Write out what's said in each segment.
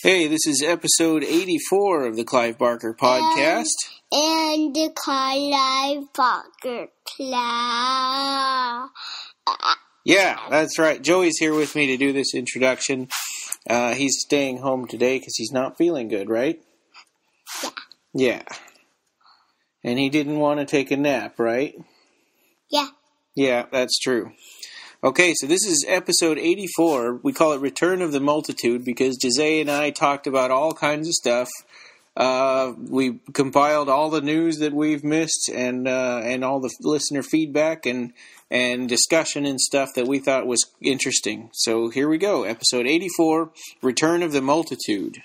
Hey, this is episode 84 of the Clive Barker podcast. And the Clive Barker Club. Yeah, that's right. Joey's here with me to do this introduction. He's staying home today because he's not feeling good, right? Yeah. Yeah. And he didn't want to take a nap, right? Yeah. Yeah, that's true. Okay, so this is episode 84. We call it Return of the Multitude because Jose and I talked about all kinds of stuff. We compiled all the news that we've missed and all the listener feedback and discussion and stuff that we thought was interesting. So here we go, episode 84, Return of the Multitude.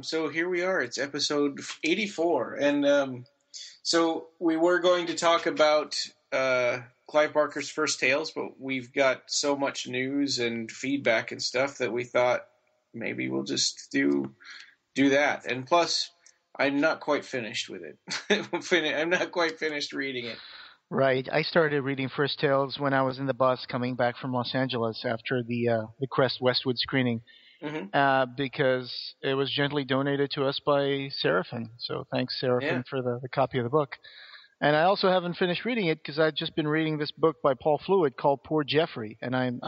So here we are. It's episode 84. And so we were going to talk about Clive Barker's first tales, but we've got so much news and feedback and stuff that we thought maybe we'll just do that. And plus, I'm not quite finished with it. I'm not quite finished reading it. Right. I started reading First Tales when I was in the bus coming back from Los Angeles after the Crest Westwood screening. Mm-hmm. Because it was gently donated to us by Seraphin. So thanks, Seraphin, for the copy of the book. And I also haven't finished reading it because I've just been reading this book by Paul Fluitt called Poor Jeffrey, and I'm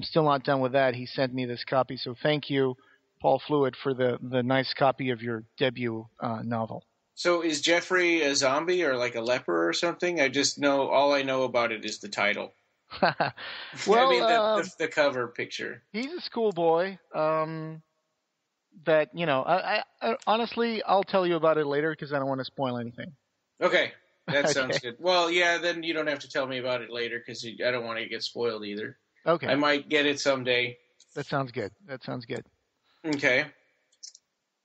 still not done with that. He sent me this copy, so thank you, Paul Fluitt, for the nice copy of your debut novel. So is Jeffrey a zombie or like a leper or something? All I know about it is the title. Well, I mean the cover picture. He's a schoolboy. That I honestly, I'll tell you about it later because I don't want to spoil anything. Okay, that sounds good. Well, yeah, then you don't have to tell me about it later because I don't want to get spoiled either. Okay, I might get it someday. That sounds good. Okay.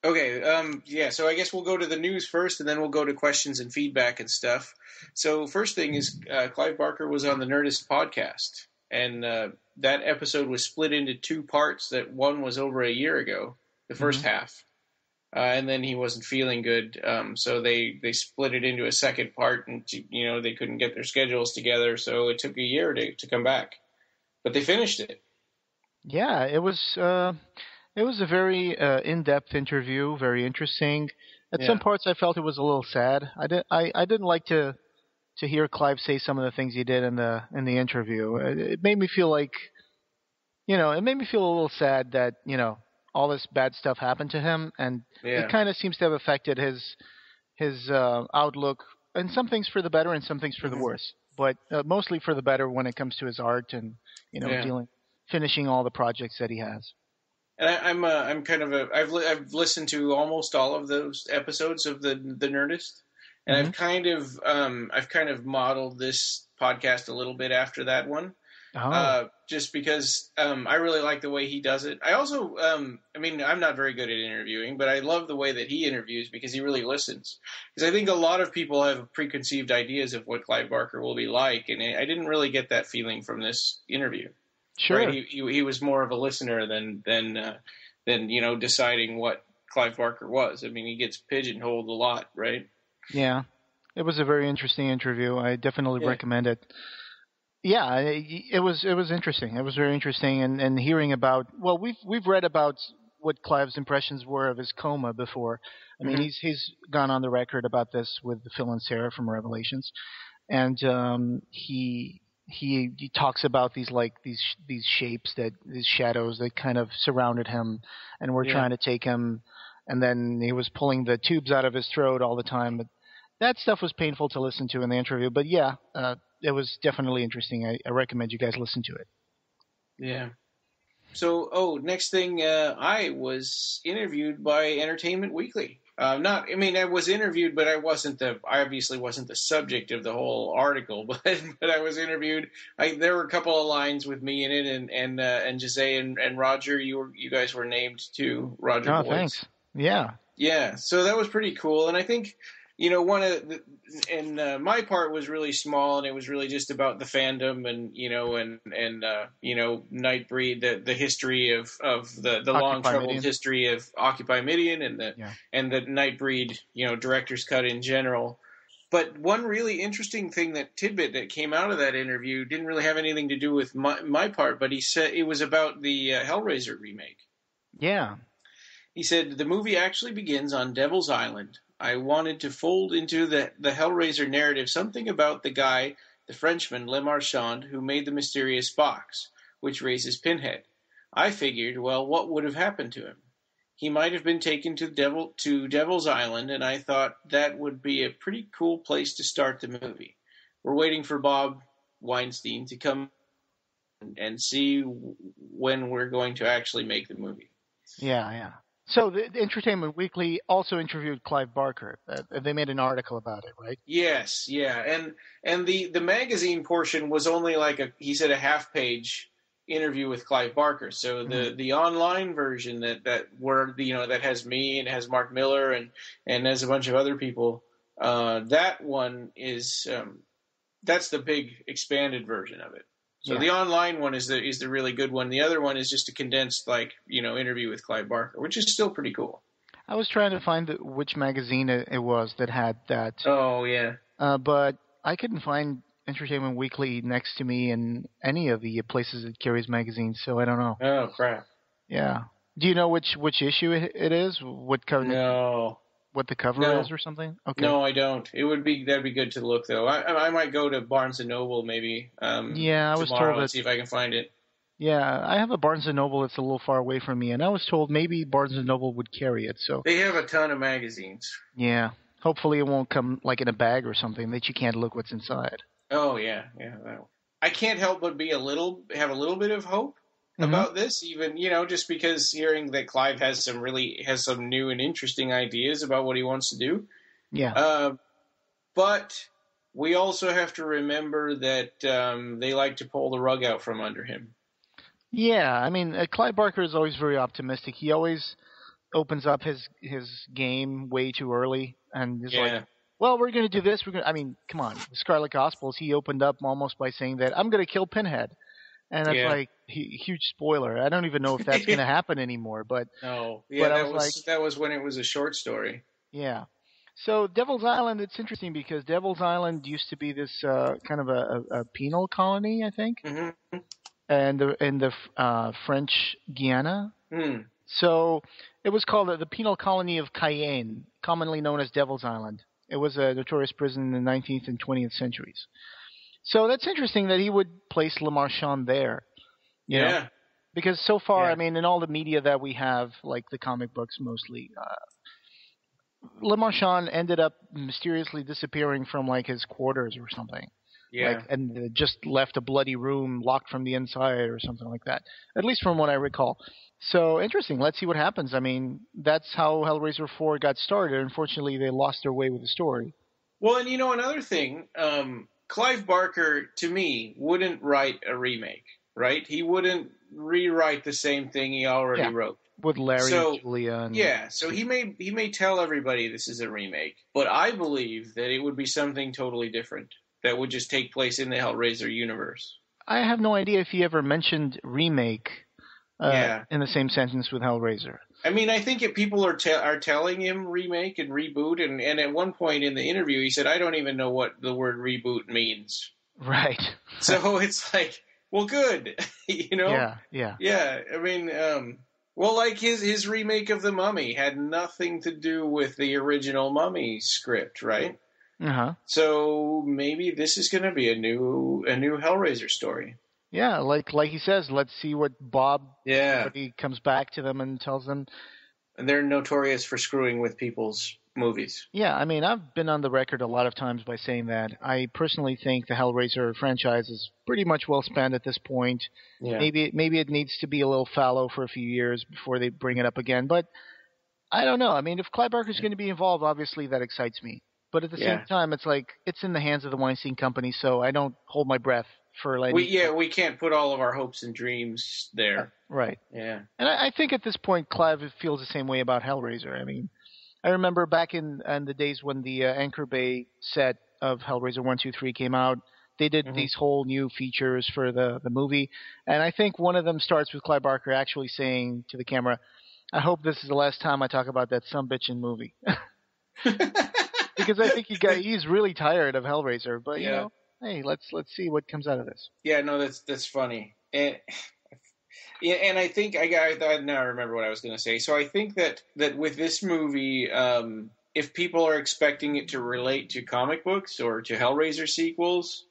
So I guess we'll go to the news first, and then we'll go to questions and feedback and stuff. So first thing is Clive Barker was on the Nerdist podcast, and that episode was split into two parts. That one was over a year ago, the first half, and then he wasn't feeling good, so they split it into a second part, and they couldn't get their schedules together, so it took a year to come back, but they finished it. Yeah, it was. It was a very in-depth interview, very interesting. At some parts, I felt it was a little sad. I didn't like to hear Clive say some of the things he did in the interview. It made me feel like, it made me feel a little sad that all this bad stuff happened to him, and it kind of seems to have affected his outlook. And some things for the better, and some things for the worse. But mostly for the better when it comes to his art and finishing all the projects that he has. And I've listened to almost all of those episodes of the Nerdist, and I've kind of modeled this podcast a little bit after that one, just because I really like the way he does it. I also, I'm not very good at interviewing, but I love the way that he interviews because he really listens. Because I think a lot of people have preconceived ideas of what Clive Barker will be like, and I didn't really get that feeling from this interview. Sure. Right? He was more of a listener than deciding what Clive Barker was. I mean, he gets pigeonholed a lot, right? Yeah, it was a very interesting interview. I definitely recommend it. Yeah, it was interesting. It was very interesting, and hearing about. Well, we've read about what Clive's impressions were of his coma before. I mean, he's gone on the record about this with Phil and Sarah from Revelations, and he talks about these shapes, these shadows that kind of surrounded him and were trying to take him, and then he was pulling the tubes out of his throat all the time. But that stuff was painful to listen to in the interview. But it was definitely interesting. I recommend you guys listen to it. Yeah. Next thing, I was interviewed by Entertainment Weekly. I was interviewed, but I obviously wasn't the subject of the whole article, but I was interviewed. There were a couple of lines with me in it, and Jose and Roger, you guys were named too, Roger Boyce. Thanks. Yeah. Yeah, so that was pretty cool, and I think, my part was really small, and it was really just about the fandom and Nightbreed, the history of the long troubled history of Occupy Midian and the Nightbreed, director's cut in general. But one really interesting tidbit that came out of that interview didn't really have anything to do with my part, but he said it was about the Hellraiser remake. Yeah. He said, the movie actually begins on Devil's Island. I wanted to fold into the Hellraiser narrative something about the guy, the Frenchman Lemarchand, who made the mysterious box, which raises Pinhead. I figured, well, what would have happened to him? He might have been taken to Devil's Island, and I thought that would be a pretty cool place to start the movie. We're waiting for Bob Weinstein to come and see when we're going to actually make the movie. Yeah. So the Entertainment Weekly also interviewed Clive Barker. They made an article about it, right? Yes, yeah, and the magazine portion was only like a half-page interview with Clive Barker. So the online version that has me and has Mark Miller and has a bunch of other people. That one is that's the big expanded version of it. So the online one is the really good one. The other one is just a condensed interview with Clive Barker, which is still pretty cool. I was trying to find which magazine it was that had that. Oh yeah. But I couldn't find Entertainment Weekly next to me in any of the places that carries magazines, so I don't know. Oh crap. Yeah. Do you know which issue it is? What cover? No. What the cover is or something? Okay. No, I don't. That'd be good to look though. I might go to Barnes and Noble maybe. I was told and see if I can find it. Yeah, I have a Barnes and Noble that's a little far away from me, and I was told maybe Barnes and Noble would carry it. So they have a ton of magazines. Yeah. Hopefully it won't come like in a bag or something that you can't look what's inside. Oh yeah. I can't help but have a little bit of hope about this, even just because hearing that Clive has some new and interesting ideas about what he wants to do. Yeah. But we also have to remember that they like to pull the rug out from under him. Yeah, I mean, Clive Barker is always very optimistic. He always opens up his game way too early, and is like, well, we're going to do this. Come on, the Scarlet Gospels. He opened up almost by saying that I'm going to kill Pinhead. And that's like huge spoiler. I don't even know if that's going to happen anymore. But no, yeah, but that was when it was a short story. Yeah. So Devil's Island, it's interesting because Devil's Island used to be this kind of a penal colony, I think, and in the French Guiana. Mm. So it was called the penal colony of Cayenne, commonly known as Devil's Island. It was a notorious prison in the 19th and 20th centuries. So that's interesting that he would place Lemarchand there. You know? Because so far, in all the media that we have, like the comic books mostly, Lemarchand ended up mysteriously disappearing from like his quarters or something. Yeah. And just left a bloody room locked from the inside or something like that. At least from what I recall. So interesting. Let's see what happens. That's how Hellraiser 4 got started. Unfortunately, they lost their way with the story. Well, and another thing, Clive Barker, to me, wouldn't write a remake, right? He wouldn't rewrite the same thing he already wrote. With Larry and Julia. So he may tell everybody this is a remake, but I believe that it would be something totally different that would just take place in the Hellraiser universe. I have no idea if he ever mentioned remake in the same sentence with Hellraiser. I think if people are telling him remake and reboot, and at one point in the interview he said, I don't even know what the word reboot means. Right. So it's like, well, good, Yeah. Yeah, well, like his remake of The Mummy had nothing to do with the original Mummy script, right? Uh-huh. So maybe this is going to be a new Hellraiser story. Yeah, like he says, let's see what Bob when he comes back to them and tells them. And they're notorious for screwing with people's movies. Yeah, I mean, I've been on the record a lot of times by saying that I personally think the Hellraiser franchise is pretty much well spent at this point. Yeah. Maybe it needs to be a little fallow for a few years before they bring it up again. But I don't know. I mean, if Clive Barker's going to be involved, obviously that excites me. But at the same time, it's like it's in the hands of the Weinstein Company, so I don't hold my breath for letting. We can't put all of our hopes and dreams there. Right. Yeah. And I think at this point, Clive feels the same way about Hellraiser. I mean, I remember back in the days when the Anchor Bay set of Hellraiser 1, 2, 3 came out, they did these whole new features for the movie. And I think one of them starts with Clive Barker actually saying to the camera, I hope this is the last time I talk about that sumbitchin' movie. Because I think he's really tired of Hellraiser. But, you know, hey, let's see what comes out of this. Yeah, no, that's funny. And I think I now remember what I was going to say. So I think that with this movie, if people are expecting it to relate to comic books or to Hellraiser sequels,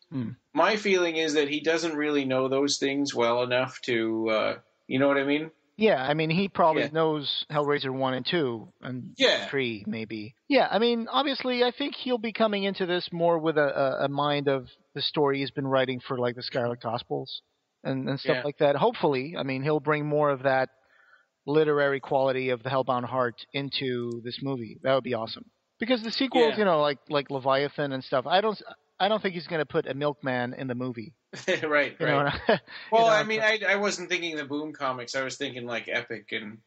my feeling is that he doesn't really know those things well enough to, you know what I mean? Yeah, I mean, he probably knows Hellraiser 1 and 2 and 3, maybe. Yeah, I mean, obviously, I think he'll be coming into this more with a mind of the story he's been writing for, like, the Scarlet Gospels and stuff like that. Hopefully, I mean, he'll bring more of that literary quality of the Hellbound Heart into this movie. That would be awesome. Because the sequels, you know, like Leviathan and stuff, I don't think he's going to put a milkman in the movie. Right. Well, I mean, I wasn't thinking the Boom comics. I was thinking like Epic and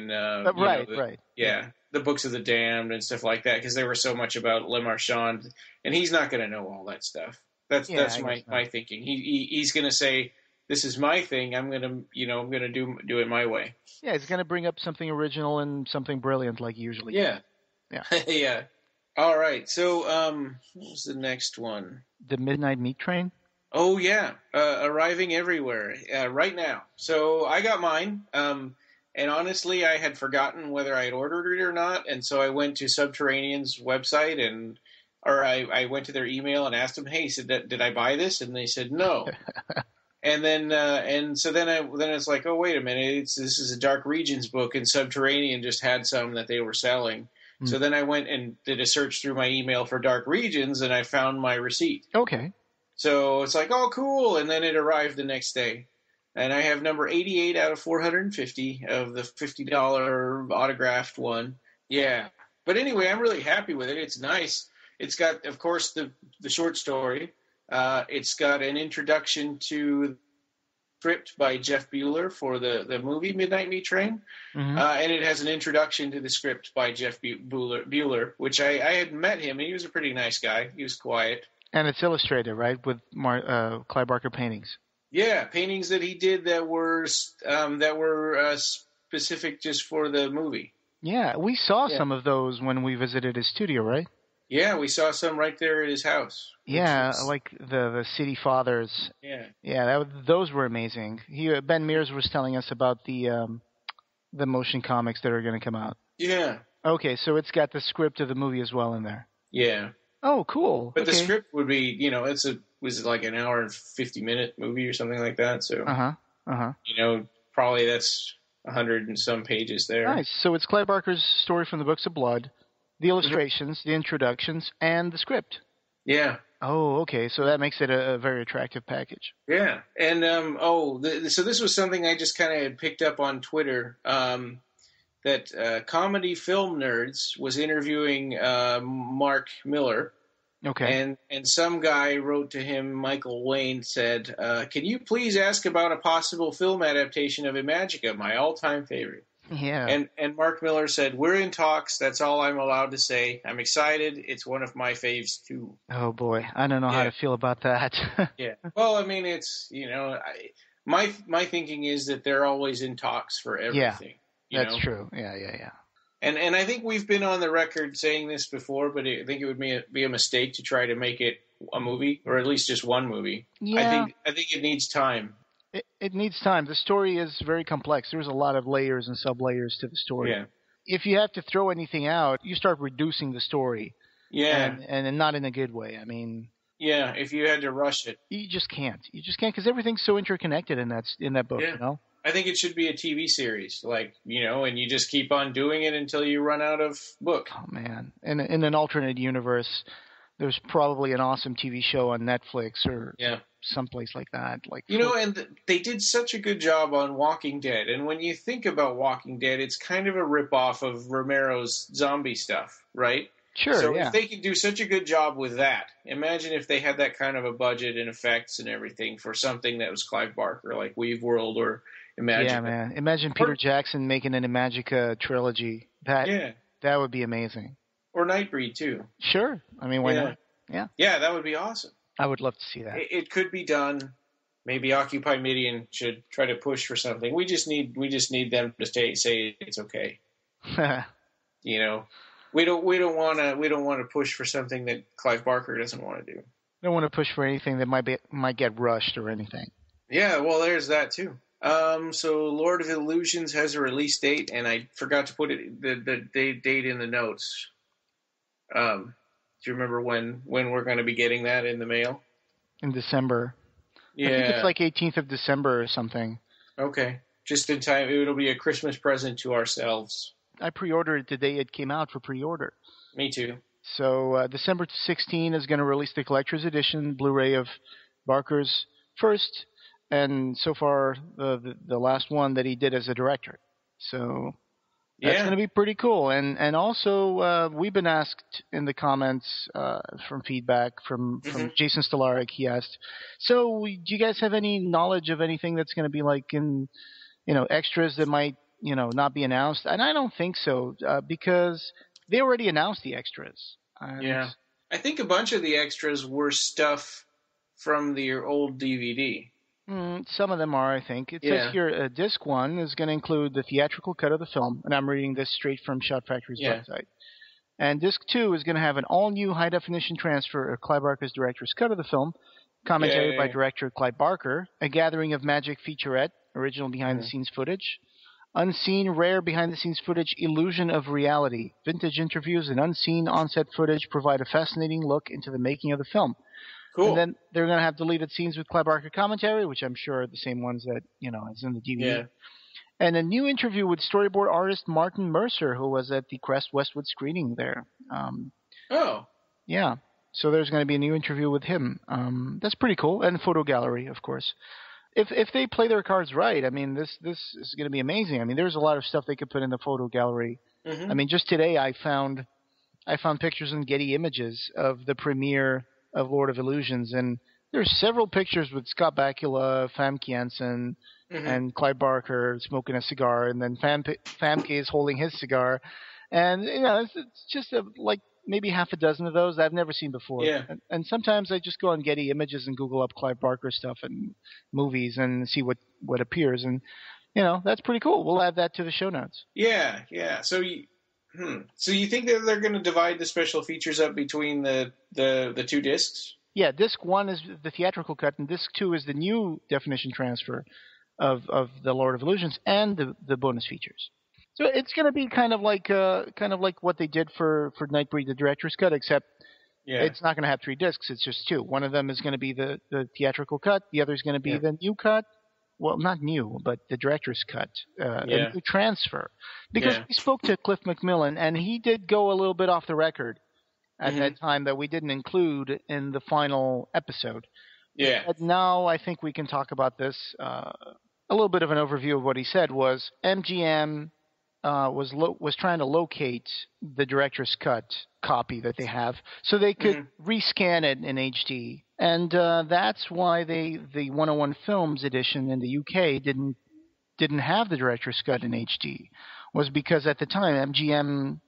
right. Yeah, the Books of the Damned and stuff like that, because they were so much about Lemarchand, and he's not going to know all that stuff. That's my thinking. He's going to say, "This is my thing. I'm going to do it my way." Yeah, he's going to bring up something original and something brilliant, like usually. Yeah. Yeah. All right. So, what was the next one? The Midnight Meat Train? Oh, yeah. Arriving everywhere right now. So I got mine. And honestly, I had forgotten whether I had ordered it or not. And so I went to Subterranean's website I went to their email and asked them, hey, did I buy this? And they said no. And then it's like, oh, wait a minute. This is a Dark Regions book, and Subterranean just had some that they were selling. So then I went and did a search through my email for Dark Regions, and I found my receipt. Okay. So it's like, oh, cool. And then it arrived the next day. And I have number 88 out of 450 of the $50 autographed one. Yeah. But anyway, I'm really happy with it. It's nice. It's got, of course, the short story. It's got an introduction to script by Jeff Bueller for the movie Midnight Meat Train. And it has an introduction to the script by Jeff Bueller, which I had met him, and he was a pretty nice guy. He was quiet. And it's illustrated, right, with Clive Barker paintings? Yeah, paintings that he did that were specific just for the movie. Yeah, we saw some of those when we visited his studio, right? Yeah, we saw some right there at his house. Yeah, like the City Fathers. Yeah, those were amazing. Ben Mears was telling us about the motion comics that are going to come out. Yeah. Okay, so it's got the script of the movie as well in there. Yeah. Oh, cool. But the script would be, was it like an hour and 50-minute movie or something like that? So, probably that's 100 and some pages there. Nice. So it's Clive Barker's story from the Books of Blood, the illustrations, the introductions, and the script. Yeah. Oh, okay. So that makes it a very attractive package. Yeah. And, so this was something I just kind of had picked up on Twitter, that Comedy Film Nerds was interviewing Mark Miller. Okay. And some guy wrote to him, Michael Wayne, said, can you please ask about a possible film adaptation of Imagica, my all-time favorite? Yeah. And Mark Miller said, we're in talks. That's all I'm allowed to say. I'm excited. It's one of my faves, too. Oh, boy. I don't know how to feel about that. Yeah. Well, I mean, it's, my thinking is that they're always in talks for everything. Yeah, that's true. Yeah. And I think we've been on the record saying this before, but I think it would be a mistake to try to make it a movie, or at least just one movie. Yeah. I think it needs time. It needs time. The story is very complex. There's a lot of layers and sub-layers to the story. Yeah. If you have to throw anything out, you start reducing the story. Yeah. And not in a good way. I mean... Yeah, if you had to rush it. You just can't. You just can't, because everything's so interconnected in that book, I think it should be a TV series, like, and you just keep on doing it until you run out of book. Oh man, in an alternate universe, there's probably an awesome TV show on Netflix or someplace like that. And they did such a good job on Walking Dead. And when you think about Walking Dead, it's kind of a ripoff of Romero's zombie stuff, right? Sure. So if they could do such a good job with that, imagine if they had that kind of a budget and effects and everything for something that was Clive Barker, like Weave World or Imagine. Yeah, man. Imagine Peter Jackson making an Imagica trilogy. That would be amazing. Or Nightbreed, too. Sure. I mean, why not? Yeah. Yeah, that would be awesome. I would love to see that. It could be done. Maybe Occupy Midian should try to push for something. We just need them to say it's okay. We don't want to push for something that Clive Barker doesn't want to do. Don't want to push for anything that might get rushed or anything. Yeah, well, there's that too. So Lord of Illusions has a release date, and I forgot to put the date in the notes. Do you remember when we're going to be getting that in the mail? In December. Yeah. I think it's like 18th of December or something. Okay. Just in time. It'll be a Christmas present to ourselves. I pre-ordered it the day it came out for pre-order. Me too. So December 16 is going to release the collector's edition Blu-ray of Barker's first and so far the last one that he did as a director. So that's going to be pretty cool. And also we've been asked in the comments from feedback from Jason Stolarik. He asked, so do you guys have any knowledge of anything that's going to be like in extras that might not be announced? And I don't think so because they already announced the extras. I think a bunch of the extras were stuff from the old DVD. Some of them are, I think. It says here, Disc 1 is going to include the theatrical cut of the film, and I'm reading this straight from Shout Factory's website. And Disc 2 is going to have an all-new high-definition transfer of Clive Barker's director's cut of the film, commentary by director Clive Barker, a gathering of magic featurette, original behind-the-scenes footage, unseen, rare behind-the-scenes footage, illusion of reality, vintage interviews, and unseen on-set footage provide a fascinating look into the making of the film. Cool. And then they're going to have deleted scenes with Clive Barker commentary, which I'm sure are the same ones that, is in the DVD. Yeah. And a new interview with storyboard artist Martin Mercer, who was at the Crest Westwood screening there. Yeah. So there's going to be a new interview with him. That's pretty cool. And photo gallery, of course. If they play their cards right, I mean, this is going to be amazing. I mean, there's a lot of stuff they could put in the photo gallery. Mm-hmm. I mean, just today I found pictures in Getty Images of the premiere of Lord of Illusions, and there's several pictures with Scott Bakula, Famke Janssen, and Clive Barker smoking a cigar, and then Famke is holding his cigar, and it's just like maybe half a dozen of those I've never seen before. Yeah. And sometimes I just go on Getty Images and Google up Clive Barker stuff and movies and see what appears, and that's pretty cool. We'll add that to the show notes. Yeah. So you think that they're going to divide the special features up between the two discs? Yeah, disc 1 is the theatrical cut, and disc 2 is the new definition transfer of the Lord of Illusions and the bonus features. So it's going to be kind of like what they did for Nightbreed, the director's cut, except it's not going to have 3 discs. It's just 2. One of them is going to be the theatrical cut. The other is going to be the new cut. Well, not new, but the director's cut, a new transfer. Because we spoke to Cliff McMillan, and he did go a little bit off the record at that time that we didn't include in the final episode. Yeah. But now I think we can talk about this. A little bit of an overview of what he said was MGM was trying to locate the director's cut copy that they have so they could rescan it in HD. And that's why the 101 Films edition in the UK didn't have the director's cut in HD, was because at the time MGM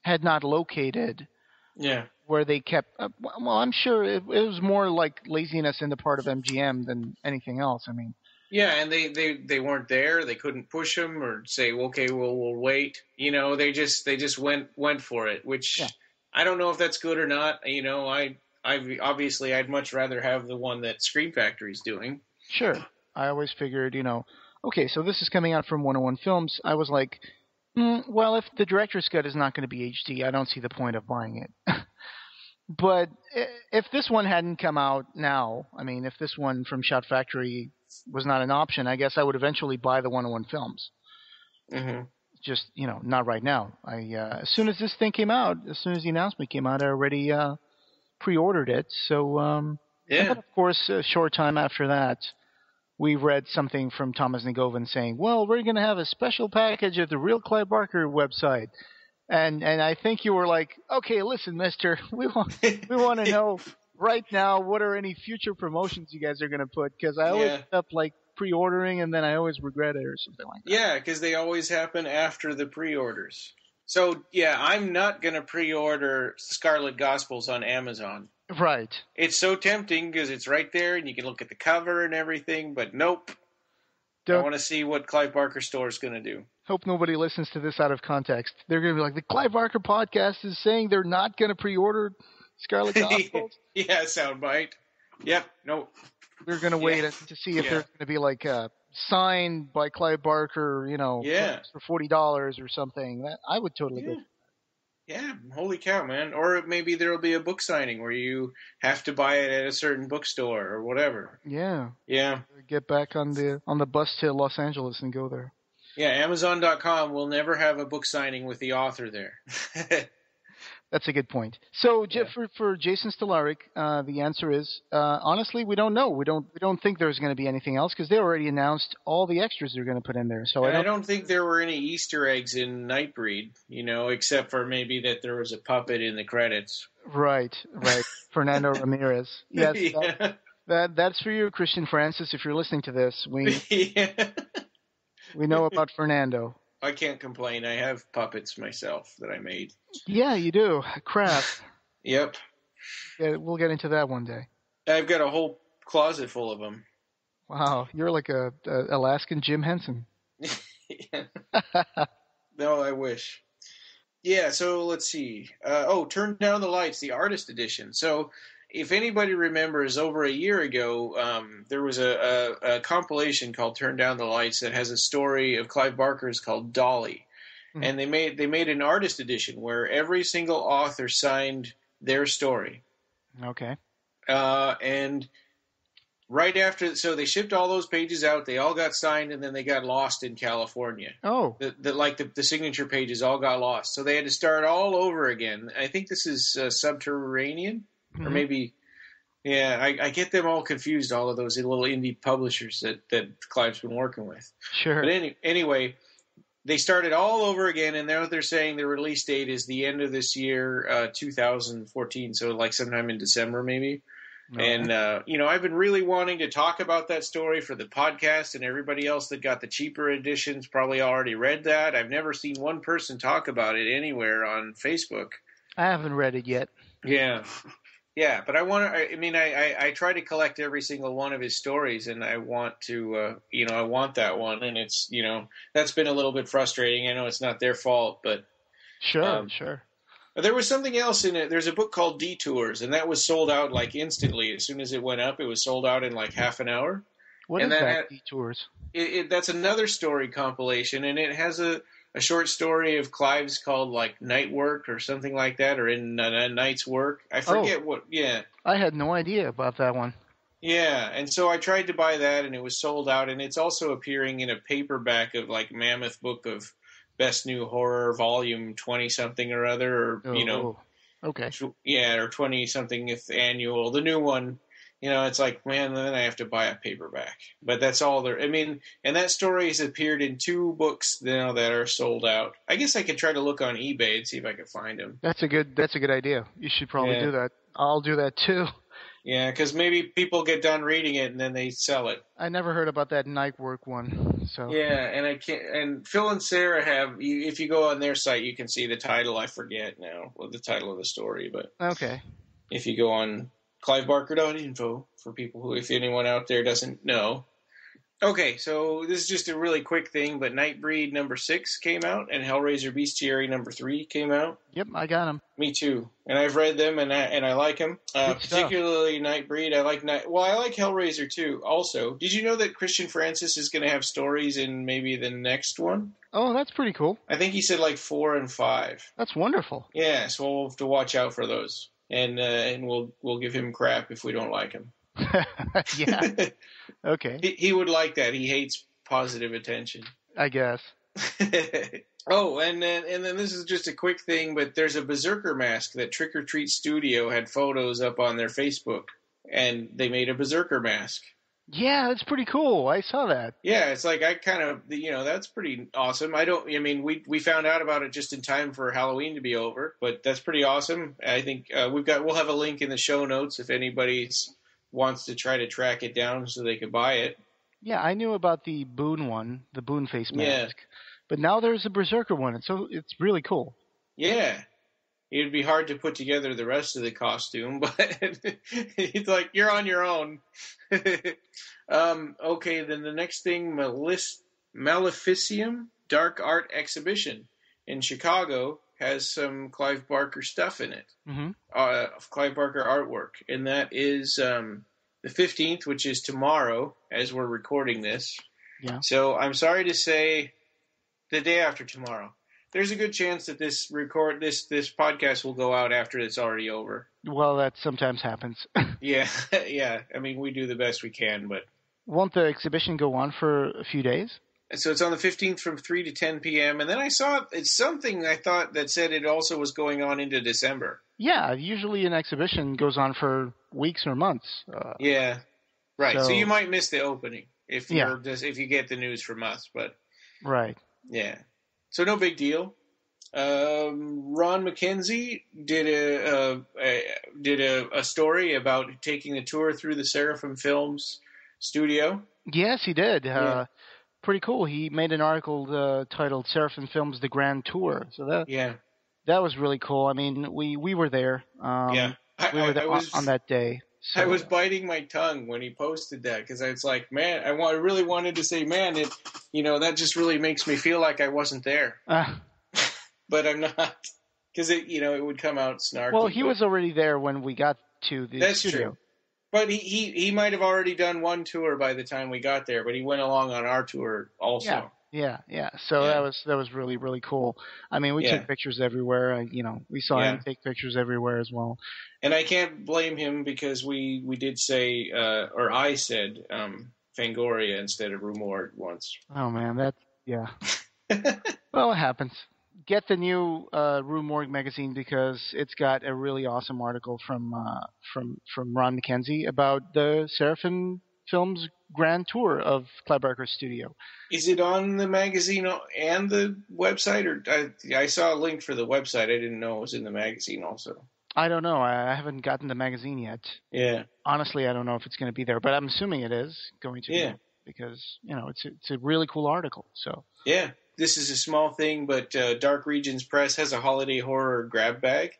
had not located where they kept. Well, I'm sure it was more like laziness in the part of MGM than anything else. I mean. Yeah, and they weren't there. They couldn't push them or say, okay, we'll wait. They just went for it, which I don't know if that's good or not. I'd much rather have the one that Screen Factory's doing. Sure. I always figured, okay, so this is coming out from 101 Films. I was like, well, if the director's cut is not going to be HD, I don't see the point of buying it. But if this one hadn't come out now, I mean, if this one from Shout Factory was not an option, I guess I would eventually buy the 101 films. Mm-hmm. Just, not right now. As soon as this thing came out, as soon as the announcement came out, I already pre-ordered it. So, and then, of course, a short time after that, we read something from Thomas Nagovin saying, well, we're going to have a special package at the Real Clive Barker website. And I think you were like, okay, listen, mister, we want to know right now what are any future promotions you guys are going to put, because I always end up like pre-ordering and then I always regret it or something like that. Yeah, because they always happen after the pre-orders. So, yeah, I'm not going to pre-order Scarlet Gospels on Amazon. Right. It's so tempting because it's right there and you can look at the cover and everything, but nope. I want to see what Clive Barker Store is going to do. Hope nobody listens to this out of context. They're going to be like, the Clive Barker podcast is saying they're not going to pre-order Scarlet Gospels. Yeah, soundbite. Yep, nope. They're going to wait to see if there's going to be like signed by Clive Barker, for $40 or something. That I would totally go. Yeah, holy cow, man. Or maybe there'll be a book signing where you have to buy it at a certain bookstore or whatever. Yeah. Yeah. Get back on the bus to Los Angeles and go there. Yeah, Amazon.com will never have a book signing with the author there. That's a good point. So, for Jason Stolaric, the answer is honestly, we don't know. We don't think there's going to be anything else because they already announced all the extras they're going to put in there. So I don't think there were any Easter eggs in Nightbreed, except for maybe that there was a puppet in the credits. Right. Fernando Ramirez. Yes, that's for you, Christian Francis. If you're listening to this, we know about Fernando. I can't complain. I have puppets myself that I made. Yeah, you do. Craft. Yep. Yeah, we'll get into that one day. I've got a whole closet full of them. Wow, you're like a Alaskan Jim Henson. No, I wish. Yeah, so let's see. Turn Down the Lights, the artist edition. So if anybody remembers, over a year ago, there was a compilation called Turn Down the Lights that has a story of Clive Barker's called Dolly. Mm-hmm. And they made an artist edition where every single author signed their story. Okay. And right after, so they shipped all those pages out, they all got signed, and then they got lost in California. Oh. The signature pages all got lost. So they had to start all over again. I think this is Subterranean. Or maybe, I get them all confused, all of those little indie publishers that Clive's been working with. Sure. But anyway, they started all over again, and now they're saying the release date is the end of this year, 2014, so like sometime in December maybe. Okay. And, I've been really wanting to talk about that story for the podcast, and everybody else that got the cheaper editions probably already read that. I've never seen one person talk about it anywhere on Facebook. I haven't read it yet. Yeah. Yeah, but I try to collect every single one of his stories, and I want to, I want that one, and it's, that's been a little bit frustrating. I know it's not their fault, but. Sure. There was something else in it. There's a book called Detours, and that was sold out like instantly. As soon as it went up, it was sold out in like half an hour. What is that, Detours? That's another story compilation, and it has a short story of Clive's called like Night Work or something like that, or In a Night's Work. I forget what. Yeah, I had no idea about that one. Yeah, and so I tried to buy that, and it was sold out. And it's also appearing in a paperback of like Mammoth Book of Best New Horror, Volume 20 something or other, or okay, or 20 something if annual. The new one. It's like, man, then I have to buy a paperback. But that's all there. I mean, and that story has appeared in 2 books now that are sold out. I guess I could try to look on eBay and see if I could find them. That's a good idea. You should probably do that. I'll do that too. Yeah, because maybe people get done reading it and then they sell it. I never heard about that Night Work one. So yeah, and I can't. And Phil and Sarah have. If you go on their site, you can see the title. I forget now the title of the story, but okay. If you go on CliveBarker.info for people who, if anyone out there doesn't know. Okay, so this is just a really quick thing, but Nightbreed number 6 came out, and Hellraiser Bestiary number 3 came out. Yep, I got them. Me too, and I've read them, and I like them. Particularly Nightbreed. I like Hellraiser too. Also, did you know that Christian Francis is going to have stories in maybe the next one? Oh, that's pretty cool. I think he said like 4 and 5. That's wonderful. Yeah, so we'll have to watch out for those. and we'll give him crap if we don't like him. Yeah. Okay. He would like that. He hates positive attention. I guess. Oh, and then this is just a quick thing, but there's a Berserker mask that Trick or Treat Studio had photos up on their Facebook, and they made a Berserker mask. Yeah, that's pretty cool. I saw that. Yeah, it's like I kind of, that's pretty awesome. We found out about it just in time for Halloween to be over, but that's pretty awesome. I think we'll have a link in the show notes if anybody wants to try to track it down so they could buy it. Yeah, I knew about the Boone one, the Boone face mask. Yeah. But now there's a Berserker one, and so it's really cool. Yeah. It'd be hard to put together the rest of the costume, but it's like, you're on your own. Okay, then the next thing, Maleficium Dark Art Exhibition in Chicago has some Clive Barker stuff in it. Mm-hmm. Clive Barker artwork. And that is the 15th, which is tomorrow, as we're recording this. Yeah. So I'm sorry to say the day after tomorrow. There's a good chance that this podcast will go out after it's already over. Well, that sometimes happens. Yeah. I mean, we do the best we can, but... Won't the exhibition go on for a few days? So it's on the 15th from 3 to 10 p.m. And then I saw it's something I thought that said it also was going on into December. Yeah, usually an exhibition goes on for weeks or months. Yeah, right. So you might miss the opening if you get the news from us, but... Right. Yeah. So no big deal. Ron McKenzie did a story about taking the tour through the Seraphim Films studio. Yes, he did. Pretty cool. He made an article titled "Seraphim Films: The Grand Tour." So that was really cool. I mean, we were there. We were there on that day. So. I was biting my tongue when he posted that because it's like, man, I really wanted to say, man, that just really makes me feel like I wasn't there. But I'm not, because it would come out snarky. Well, he was already there when we got to the studio. That's true. But he might have already done one tour by the time we got there, but he went along on our tour also. Yeah. So that was really, really cool. I mean, we took pictures everywhere. We saw him take pictures everywhere as well. And I can't blame him because we did say, or I said, Fangoria instead of Rue Morgue once. Oh man, well, it happens. Get the new Rue Morgue magazine because it's got a really awesome article from Ron McKenzie about the Seraphim Films Grand Tour of Clive Barker's studio. Is it on the magazine and the website, or I saw a link for the website? I didn't know it was in the magazine also. I don't know. I haven't gotten the magazine yet. Yeah. Honestly, I don't know if it's going to be there, but I'm assuming it is going to be because it's a really cool article. So yeah. This is a small thing, but Dark Regions Press has a holiday horror grab bag,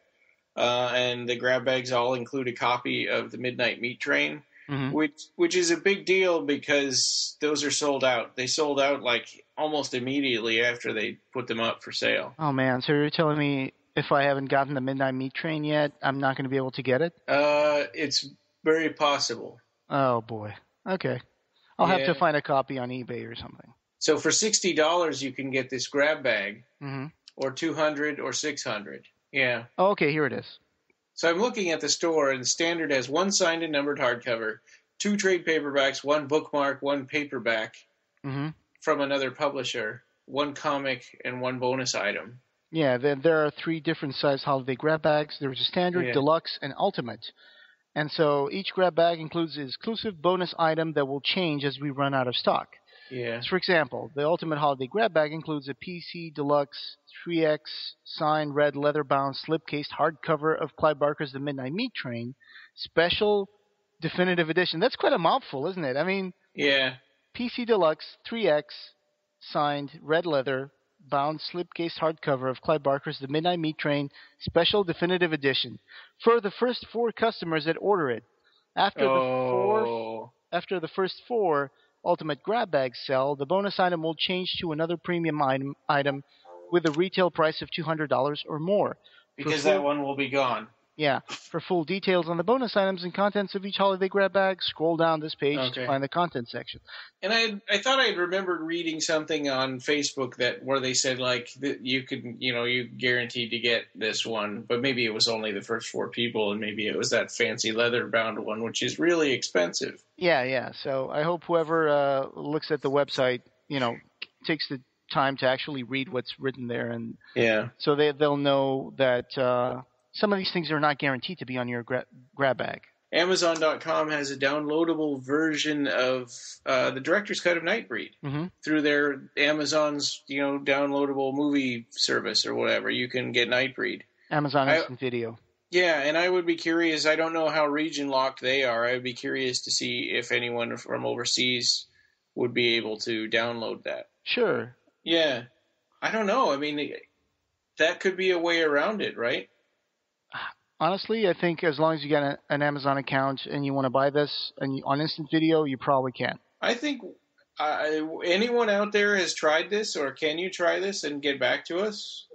and the grab bags all include a copy of The Midnight Meat Train, which is a big deal because those are sold out. They sold out like almost immediately after they put them up for sale. Oh man! So you're telling me if I haven't gotten The Midnight Meat Train yet, I'm not going to be able to get it? It's very possible. Oh boy. Okay. I'll have to find a copy on eBay or something. So for $60, you can get this grab bag, or $200 or $600. Yeah. Oh, okay, here it is. So I'm looking at the store, and the Standard has one signed and numbered hardcover, 2 trade paperbacks, 1 bookmark, 1 paperback from another publisher, 1 comic, and 1 bonus item. Yeah, there are 3 different size holiday grab bags. There's a Standard, Deluxe, and Ultimate. And so each grab bag includes an exclusive bonus item that will change as we run out of stock. Yeah. So for example, the Ultimate Holiday Grab Bag includes a PC Deluxe 3X signed red leather-bound slipcased hardcover of Clive Barker's The Midnight Meat Train, special definitive edition. That's quite a mouthful, isn't it? I mean, PC Deluxe 3X signed red leather-bound slipcased hardcover of Clive Barker's The Midnight Meat Train, special definitive edition for the first 4 customers that order it. After the first 4 Ultimate Grab Bags sell, the bonus item will change to another premium item with a retail price of $200 or more. Because that one will be gone. Yeah. For full details on the bonus items and contents of each holiday grab bag, scroll down this page to find the content section. And I thought I'd remembered reading something on Facebook where they said like you could, you guaranteed to get this one, but maybe it was only the first 4 people, and maybe it was that fancy leather bound one, which is really expensive. Yeah. So I hope whoever looks at the website, takes the time to actually read what's written there, and so they'll know that some of these things are not guaranteed to be on your grab bag. Amazon.com has a downloadable version of the director's cut of Nightbreed through their Amazon's downloadable movie service or whatever. You can get Nightbreed. Amazon Instant Video. Yeah, and I would be curious. I don't know how region locked they are. I would be curious to see if anyone from overseas would be able to download that. Sure. Yeah. I don't know. I mean, that could be a way around it, right? Honestly, I think as long as you get an Amazon account and you want to buy this on Instant Video, you probably can. I think anyone out there has tried this, or can you try this and get back to us?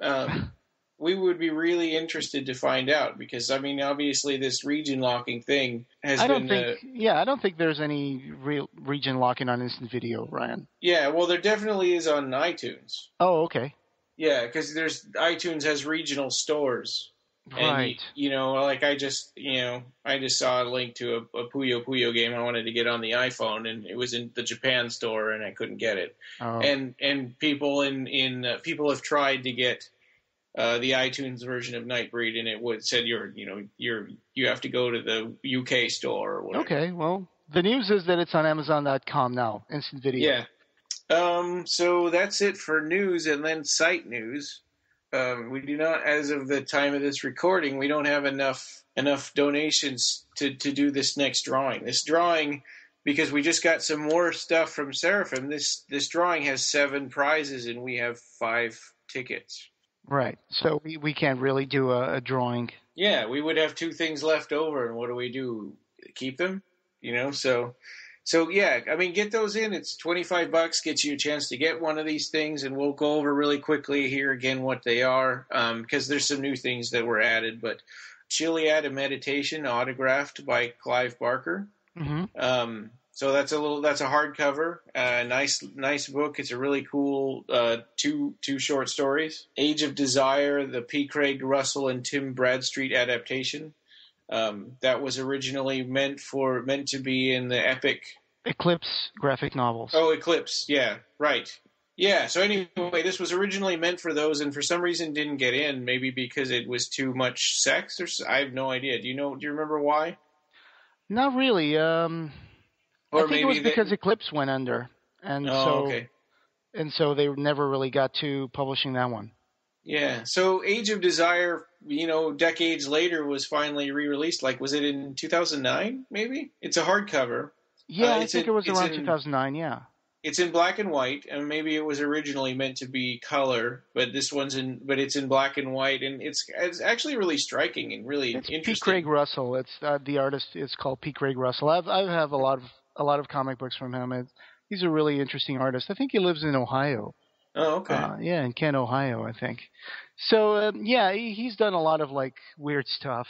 We would be really interested to find out, because, I mean, obviously this region locking thing I don't think there's any real region locking on Instant Video, Ryan. Yeah, well, there definitely is on iTunes. Oh, okay. Yeah, because iTunes has regional stores. Right. And, I just saw a link to a Puyo Puyo game I wanted to get on the iPhone, and it was in the Japan store, and I couldn't get it. Oh. And people people have tried to get the iTunes version of Nightbreed, and it said you have to go to the UK store or whatever. Okay, well, the news is that it's on Amazon.com now, Instant Video. Yeah. So that's it for news, and then site news. We do not, as of the time of this recording, we don't have enough donations to do this next drawing. This drawing, because we just got some more stuff from Seraphim, this drawing has 7 prizes and we have 5 tickets. Right. So we can't really do a drawing. Yeah, we would have 2 things left over, and what do we do? Keep them? So yeah, I mean, get those in. It's $25, gets you a chance to get one of these things, and we'll go over really quickly here again what they are, because there's some new things that were added. But Chiliad, a Meditation, autographed by Clive Barker. Mm-hmm. So that's a hardcover, nice book. It's a really cool two short stories. Age of Desire, the P. Craig Russell and Tim Bradstreet adaptation. That was originally meant to be in the epic Eclipse graphic novels. Oh, Eclipse, yeah, right. Yeah, so anyway, this was originally meant for those, and for some reason didn't get in, maybe because it was too much sex, or I have no idea. Do you remember why? Not really. I think it was because Eclipse went under, and so they never really got to publishing that one. Yeah, so Age of Desire, decades later was finally re-released. Was it in 2009, maybe? It's a hardcover. Yeah, I think it was around 2009, yeah. It's in black and white, and maybe it was originally meant to be color, but but it's in black and white, and it's actually really striking and really interesting. P. Craig Russell. It's the artist is called P. Craig Russell. I have a lot of comic books from him. He's a really interesting artist. I think he lives in Ohio. Oh, okay. Yeah, in Kent, Ohio, I think. So, he's done a lot of, weird stuff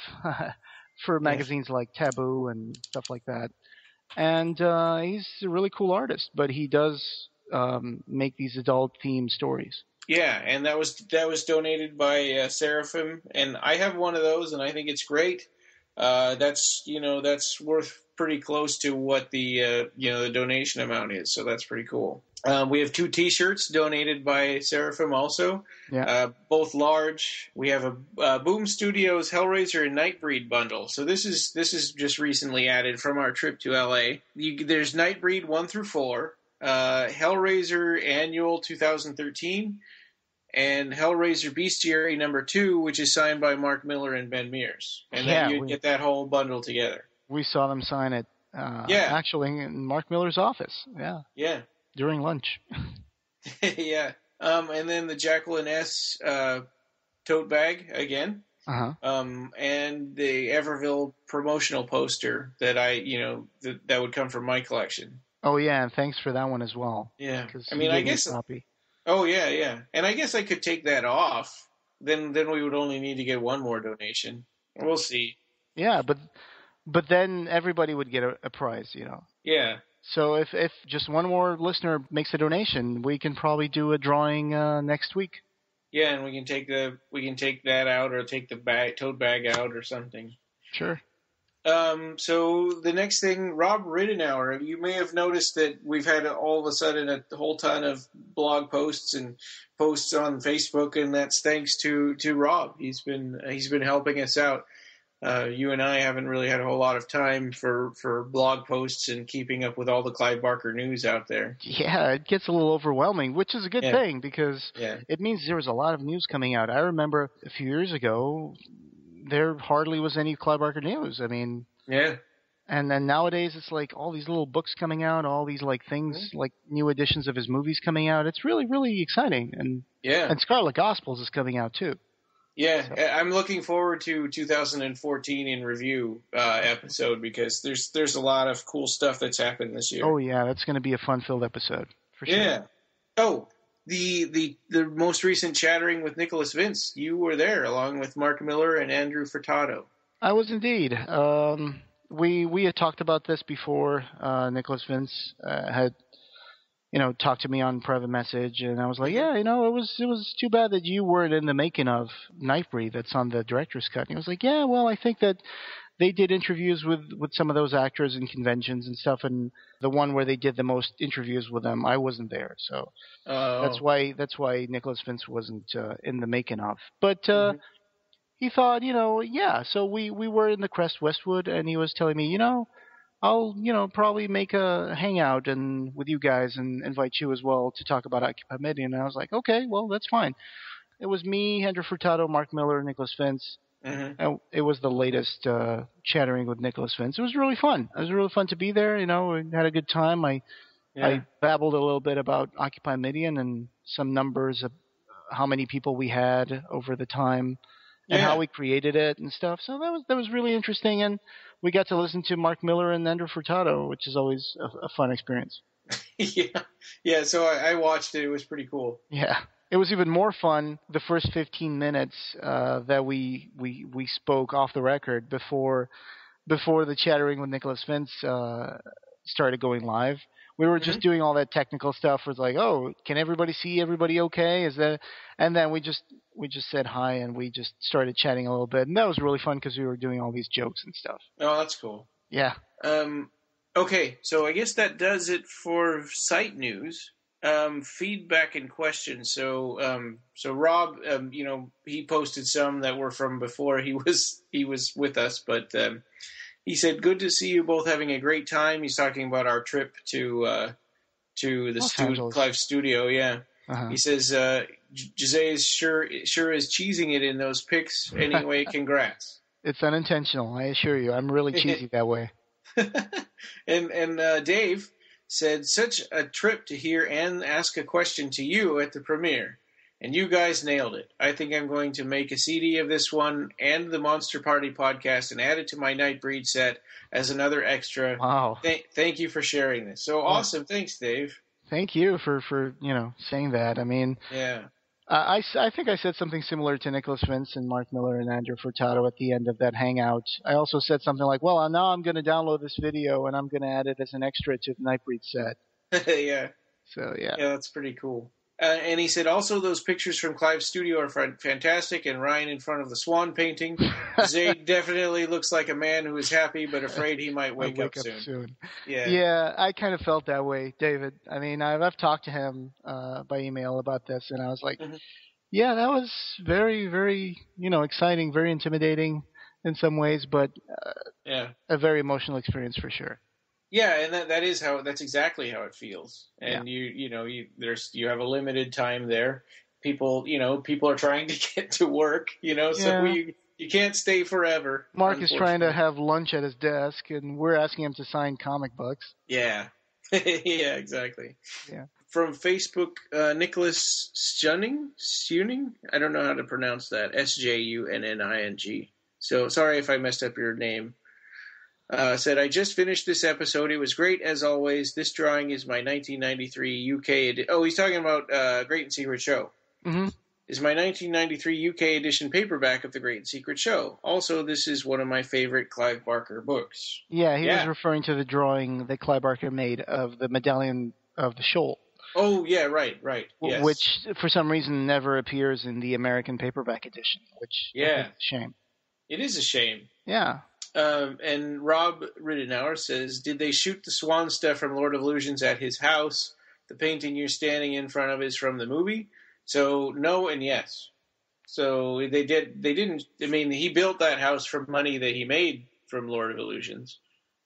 for magazines like Taboo and stuff like that. And he's a really cool artist, but he does make these adult-themed stories. Yeah, and that was donated by Seraphim, and I have one of those, and I think it's great. That's worth pretty close to what the donation amount is, so that's pretty cool. We have 2 T-shirts donated by Seraphim also, both large. We have a Boom Studios Hellraiser and Nightbreed bundle. So this is just recently added from our trip to LA. There's Nightbreed 1 through 4, Hellraiser Annual 2013, and Hellraiser Bestiary number 2, which is signed by Mark Miller and Ben Mears. And then you get that whole bundle together. We saw them sign it, actually, in Mark Miller's office. Yeah. Yeah. During lunch. Yeah. And then the Jacqueline S. tote bag again. Uh-huh. And the Everville promotional poster that that would come from my collection. Oh, yeah, and thanks for that one as well. Yeah. I mean, I guess... Oh, yeah. And I guess I could take that off. Then we would only need to get one more donation. We'll see. Yeah, but then everybody would get a prize, Yeah. So if just one more listener makes a donation, we can probably do a drawing next week. Yeah, and we can take that out, or take the tote bag out or something. Sure. So the next thing, Rob Ridenour, you may have noticed that we've had all of a sudden a whole ton of blog posts and posts on Facebook, and that's thanks to Rob. He's been helping us out. You and I haven't really had a whole lot of time for blog posts and keeping up with all the Clive Barker news out there. Yeah, it gets a little overwhelming, which is a good thing because it means there was a lot of news coming out. I remember a few years ago, there hardly was any Clive Barker news. I mean, yeah. And then nowadays, it's like all these little books coming out, all these like things, like new editions of his movies coming out. It's really, really exciting. And Scarlet Gospels is coming out too. Yeah, so. I'm looking forward to 2014 in review episode because there's a lot of cool stuff that's happened this year. Oh yeah, that's going to be a fun-filled episode for sure. Yeah. Oh, the most recent chattering with Nicholas Vince. You were there along with Mark Miller and Andrew Furtado. I was indeed. We had talked about this before. Nicholas Vince had talked to me on private message, and I was like, yeah, it was too bad that you weren't in the making of Nightbreed that's on the director's cut. And he was like, yeah, well, I think that they did interviews with some of those actors in conventions and stuff, and the one where they did the most interviews with them, I wasn't there, so that's why Nicholas Vince wasn't in the making of. But he thought, so we were in the Crest Westwood, and he was telling me, I'll, probably make a hangout and with you guys and invite you as well to talk about Occupy Midian. And I was like, okay, well, that's fine. It was me, Andrew Furtado, Mark Miller, Nicholas Vince. Mm-hmm. It was the latest chattering with Nicholas Vince. It was really fun. It was really fun to be there. We had a good time. I babbled a little bit about Occupy Midian and some numbers of how many people we had over the time. And how we created it and stuff. So that was really interesting, and we got to listen to Mark Miller and Andrew Furtado, which is always a fun experience. Yeah. So I watched it. It was pretty cool. Yeah, it was even more fun the first 15 minutes that we spoke off the record before the chattering with Nicholas Vince started going live. We were just doing all that technical stuff. It was like, oh, can everybody see everybody okay? And then we just said hi and we just started chatting a little bit. And that was really fun because we were doing all these jokes and stuff. Oh, that's cool. Yeah. Okay, so I guess that does it for site news. Feedback and questions. So Rob, he posted some that were from before he was with us, but he said, "Good to see you both having a great time." He's talking about our trip to the Clive studio. Yeah, He says, "Jose is sure is cheesing it in those pics. Anyway, congrats." It's unintentional, I assure you. I'm really cheesy that way. and Dave said, "Such a trip to hear Anne ask a question to you at the premiere. And you guys nailed it. I think I'm going to make a CD of this one and the Monster Party podcast and add it to my Nightbreed set as another extra." Wow. Thank you for sharing this. So awesome. Thanks, Dave. Thank you for saying that. I mean, yeah. I think I said something similar to Nicholas Vince and Mark Miller and Andrew Furtado at the end of that hangout. I also said something like, well, now I'm going to download this video and I'm going to add it as an extra to the Nightbreed set. Yeah. So, yeah. Yeah, that's pretty cool. And he said, also, those pictures from Clive's studio are fantastic, and Ryan in front of the swan painting. Zayd definitely looks like a man who is happy but afraid he might wake up soon. Yeah, I kind of felt that way, David. I mean, I've talked to him by email about this, and I was like, yeah, that was very, very, exciting, very intimidating in some ways, but a very emotional experience for sure. Yeah, and that's exactly how it feels. And you have a limited time there. People are trying to get to work, so you can't stay forever. Mark is trying to have lunch at his desk, and we're asking him to sign comic books. Yeah. Yeah, exactly. Yeah. From Facebook, Nicholas Sjuning? I don't know how to pronounce that. Sjunning. So sorry if I messed up your name. Said, I just finished this episode. It was great as always. This drawing is my 1993 UK edition. Oh, he's talking about Great and Secret Show. Mm-hmm. is my 1993 UK edition paperback of The Great and Secret Show. Also, this is one of my favorite Clive Barker books. Yeah, he was referring to the drawing that Clive Barker made of the medallion of the Shoal. Oh, yeah, right, yes. Which, for some reason, never appears in the American paperback edition, which is a shame. It is a shame. Yeah. And Rob Riddenauer says, did they shoot the swan stuff from Lord of Illusions at his house? The painting you're standing in front of is from the movie? So, no and yes. So, they didn't, I mean, he built that house from money that he made from Lord of Illusions.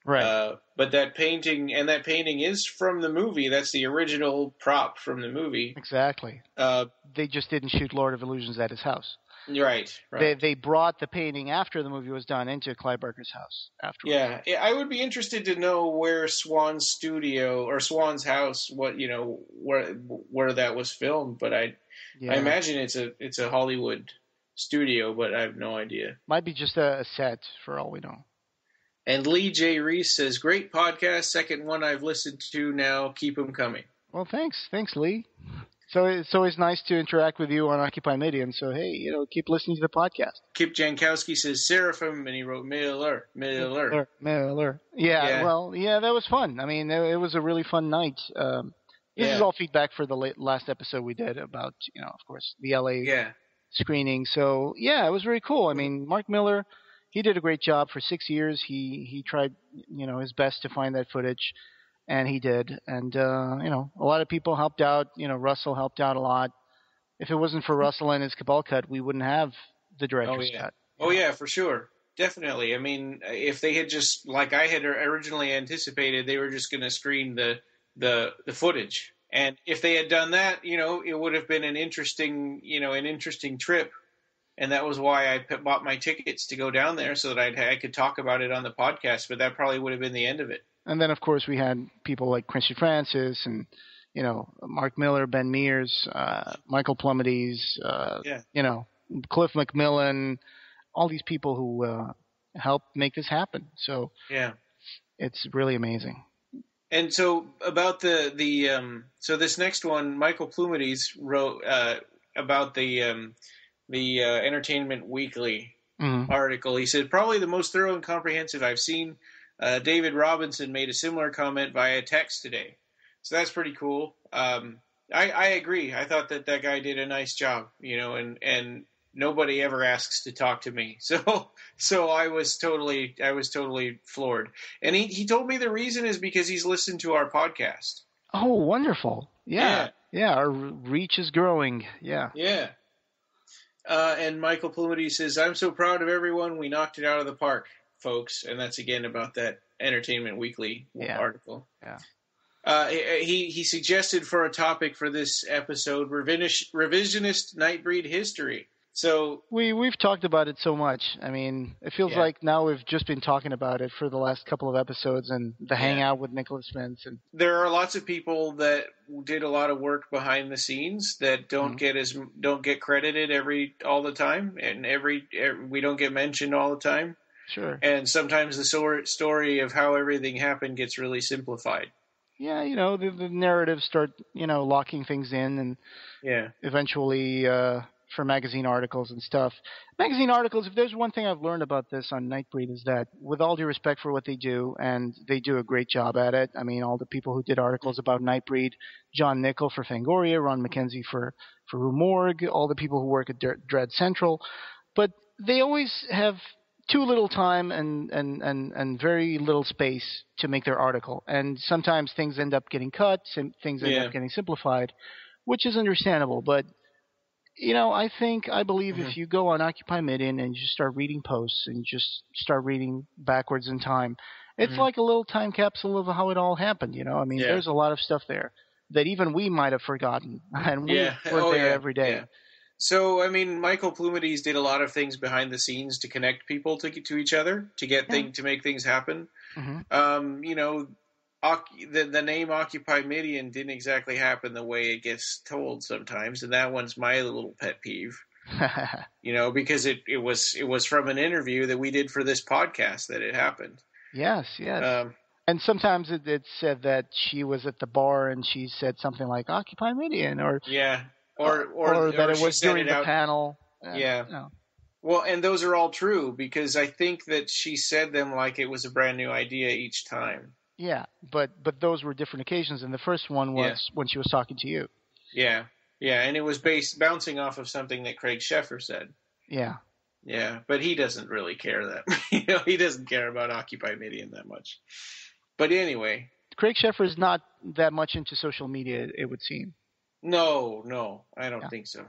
Right. But that painting is from the movie. That's the original prop from the movie. Exactly. They just didn't shoot Lord of Illusions at his house. Right. They brought the painting after the movie was done into Clive Barker's house afterwards. Yeah, I would be interested to know where Swan's studio or Swan's house, where that was filmed. But I imagine it's a Hollywood studio, but I have no idea. Might be just a set for all we know. And Lee J. Reese says, great podcast, second one I've listened to now. Keep them coming. Well, thanks, Lee. So it's always nice to interact with you on Occupy Media, and so, hey, keep listening to the podcast. Kip Jankowski says Seraphim, and he wrote Miller. Yeah, well, that was fun. I mean, it was a really fun night. This is all feedback for the last episode we did about, of course, the LA screening. So, it was very cool. I mean, Mark Miller, he did a great job for 6 years. He tried, his best to find that footage. And he did. And, a lot of people helped out. Russell helped out a lot. If it wasn't for Russell and his Cabal cut, we wouldn't have the director's cut. Oh, yeah, for sure. Definitely. I mean, if they had just, like I had originally anticipated, they were just going to screen the footage. And if they had done that, it would have been an interesting trip. And that was why I bought my tickets to go down there so that I could talk about it on the podcast. But that probably would have been the end of it. And then, of course, we had people like Christian Francis and, Mark Miller, Ben Mears, Michael Plumides, Cliff McMillan, all these people who helped make this happen. So it's really amazing. And so about so this next one, Michael Plumides wrote about the Entertainment Weekly article. He said, probably the most thorough and comprehensive I've seen. David Robinson made a similar comment via text today. So that's pretty cool. I agree. I thought that guy did a nice job, and nobody ever asks to talk to me. So I was totally floored. And he told me the reason is because he's listened to our podcast. Oh, wonderful. Yeah. Our reach is growing. Yeah. Yeah. And Michael Plumity says, I'm so proud of everyone. We knocked it out of the park, folks. And that's again about that Entertainment Weekly article. Yeah. He suggested for a topic for this episode, revisionist Nightbreed history. So we've talked about it so much. I mean, it feels like now we've just been talking about it for the last couple of episodes and the hangout with Nicholas Vince. And there are lots of people that did a lot of work behind the scenes that don't get credited all the time, and we don't get mentioned all the time. Sure. And sometimes the story of how everything happened gets really simplified. Yeah, the narratives start, locking things in, and eventually for magazine articles and stuff. Magazine articles, if there's one thing I've learned about this on Nightbreed is that, with all due respect for what they do, and they do a great job at it. I mean, all the people who did articles about Nightbreed, John Nickel for Fangoria, Ron McKenzie for Rue Morgue, all the people who work at Dread Central, but they always have too little time and very little space to make their article. And sometimes things end up getting cut, things end up getting simplified, which is understandable. But, I believe if you go on Occupy Median and you just start reading posts and just start reading backwards in time, it's like a little time capsule of how it all happened, I mean, there's a lot of stuff there that even we might have forgotten. And we were there every day. Yeah. So, I mean, Michael Plumides did a lot of things behind the scenes to connect people to each other, to make things happen. Mm-hmm. The name Occupy Midian didn't exactly happen the way it gets told sometimes, and that one's my little pet peeve. Because it was from an interview that we did for this podcast that it happened. Yes. And sometimes it's said that she was at the bar and she said something like Occupy Midian, or or that it she was said during it the out. panel. Yeah. No. Well, and those are all true because I think that she said them like it was a brand new idea each time. Yeah, but those were different occasions, and the first one was when she was talking to you. Yeah, and it was bouncing off of something that Craig Sheffer said. Yeah. Yeah, but he doesn't really care that. He doesn't care about Occupy Midian that much. But anyway, Craig Sheffer is not that much into social media, it would seem. No, I don't think so.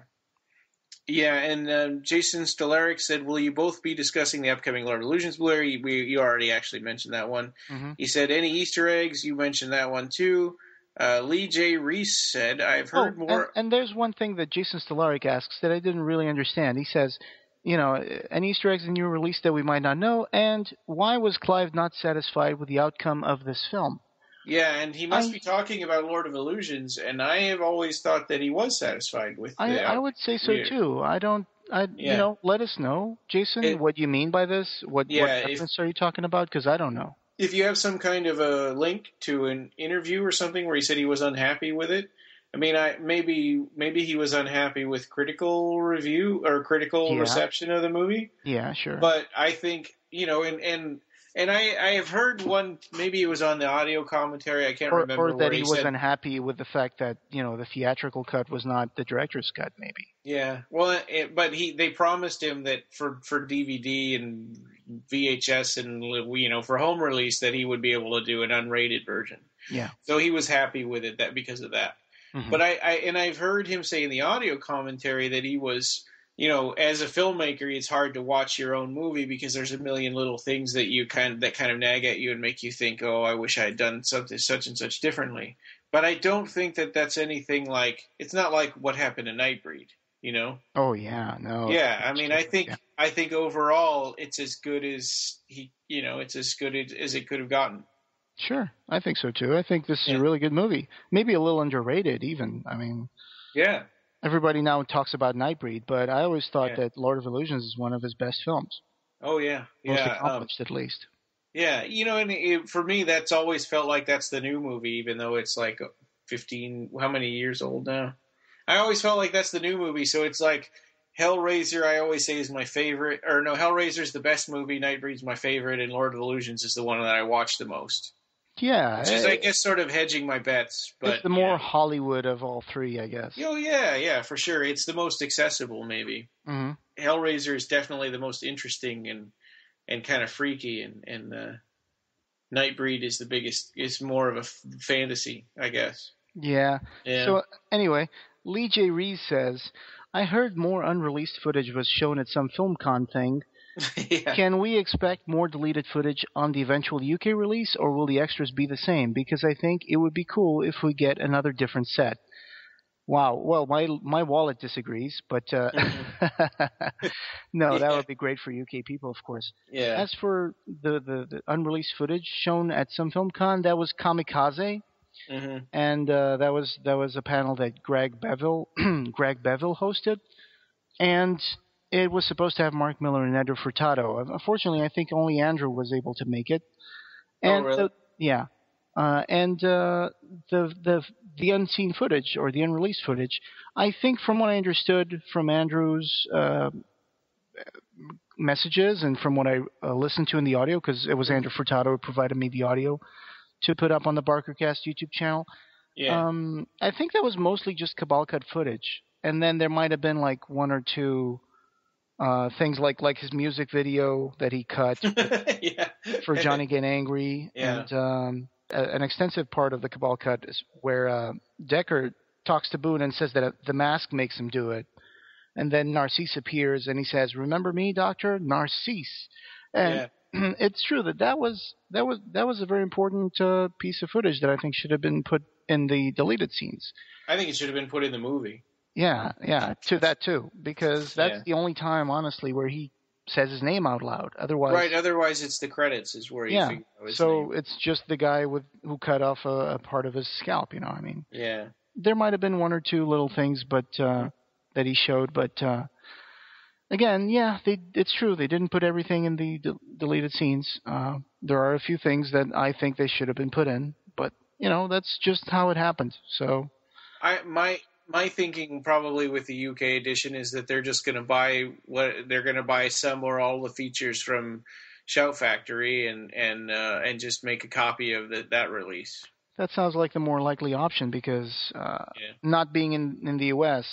Yeah, and Jason Stolaric said, will you both be discussing the upcoming Lord of Illusions Blu-ray? You already actually mentioned that one. Mm-hmm. He said, any Easter eggs? You mentioned that one too. Lee J. Reese said, I've heard more... And there's one thing that Jason Stolaric asks that I didn't really understand. He says, any Easter eggs in your release that we might not know, and why was Clive not satisfied with the outcome of this film? Yeah, and he must be talking about Lord of Illusions, and I have always thought that he was satisfied with I would say so too. Let us know, Jason, what you mean by this. What reference are you talking about? Because I don't know. If you have some kind of a link to an interview or something where he said he was unhappy with it, I mean, maybe he was unhappy with critical review or critical reception of the movie. Yeah, sure. But I think, and I have heard one, maybe it was on the audio commentary, I can't remember. Or that he was unhappy with the fact that, the theatrical cut was not the director's cut, maybe. Yeah, well, but they promised him that for DVD and VHS and, for home release that he would be able to do an unrated version. Yeah. So he was happy with it because of that. Mm-hmm. But I've heard him say in the audio commentary that he was... as a filmmaker, it's hard to watch your own movie because there's a million little things that that kind of nag at you and make you think, oh, I wish I had done something such and such differently. But I don't think that that's anything like, it's not like what happened to Nightbreed, Oh yeah, no. Yeah, I mean, I think overall it's as good as it's as good as it could have gotten. Sure, I think so too. I think this is a really good movie. Maybe a little underrated, even. I mean. Yeah. Everybody now talks about Nightbreed, but I always thought that Lord of Illusions is one of his best films. Oh, yeah. Most accomplished, at least. Yeah, and for me, that's always felt like that's the new movie, even though it's like 15, how many years old now? I always felt like that's the new movie, so it's like Hellraiser, I always say, is my favorite. Or no, Hellraiser's the best movie, Nightbreed's my favorite, and Lord of Illusions is the one that I watch the most. Yeah. Which is, I guess, sort of hedging my bets. But it's the more Hollywood of all three, I guess. Oh, yeah, for sure. It's the most accessible, maybe. Mm-hmm. Hellraiser is definitely the most interesting and kind of freaky, and Nightbreed is the biggest, is more of a fantasy, I guess. Yeah. So, anyway, Lee J. Rees says, I heard more unreleased footage was shown at some FilmCon thing. Can we expect more deleted footage on the eventual UK release, or will the extras be the same? Because I think it would be cool if we get another different set. Wow. Well, my wallet disagrees, but no, that would be great for UK people, of course. Yeah. As for the unreleased footage shown at some FilmCon, that was Kamikaze, and that was a panel that Greg Bevill hosted, and it was supposed to have Mark Miller and Andrew Furtado. Unfortunately, I think only Andrew was able to make it. And, really? The unseen footage or the unreleased footage, I think from what I understood from Andrew's messages and from what I listened to in the audio, because it was Andrew Furtado who provided me the audio to put up on the BarkerCast YouTube channel. Yeah. I think that was mostly just Cabal Cut footage. And then there might have been like one or two things like his music video that he cut for Johnny Get Angry, and an extensive part of the Cabal Cut is where Decker talks to Boone and says that the mask makes him do it, and then Narcisse appears and he says, "Remember me, Doctor Narcisse?" And it's true that was a very important piece of footage that I think should have been put in the deleted scenes. I think it should have been put in the movie. Yeah, to that too, because that's the only time, honestly, where he says his name out loud. Otherwise it's the credits is where you figure out his name. It's just the guy who cut off a part of his scalp, I mean. Yeah. There might have been one or two little things that he showed, but again, it's true. They didn't put everything in the deleted scenes. There are a few things that I think they should have been put in, but, that's just how it happened, so... my thinking probably with the UK edition is that they're just going to buy some or all the features from Shout Factory and just make a copy of that release. That sounds like the more likely option because not being in the U.S.,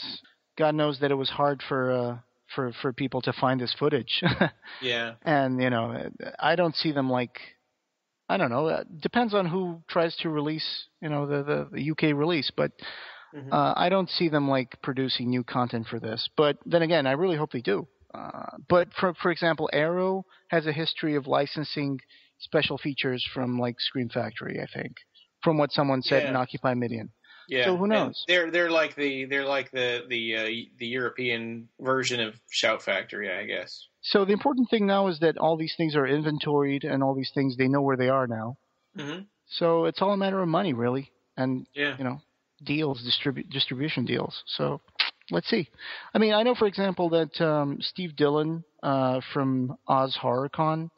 God knows that it was hard for people to find this footage. Yeah. And, I don't see them like, I don't know, it depends on who tries to release, the UK release, but I don't see them like producing new content for this. But then again, I really hope they do. But for example, Arrow has a history of licensing special features from like Scream Factory, I think, from what someone said in Occupy Midian. Yeah. So who knows? And they're like the European version of Shout Factory, I guess. So the important thing now is that all these things are inventoried and all these things, they know where they are now. Mm-hmm. So it's all a matter of money, really, and deals, distribution deals. So let's see. I mean, I know, for example, that Steve Dillon from Oz HorrorCon,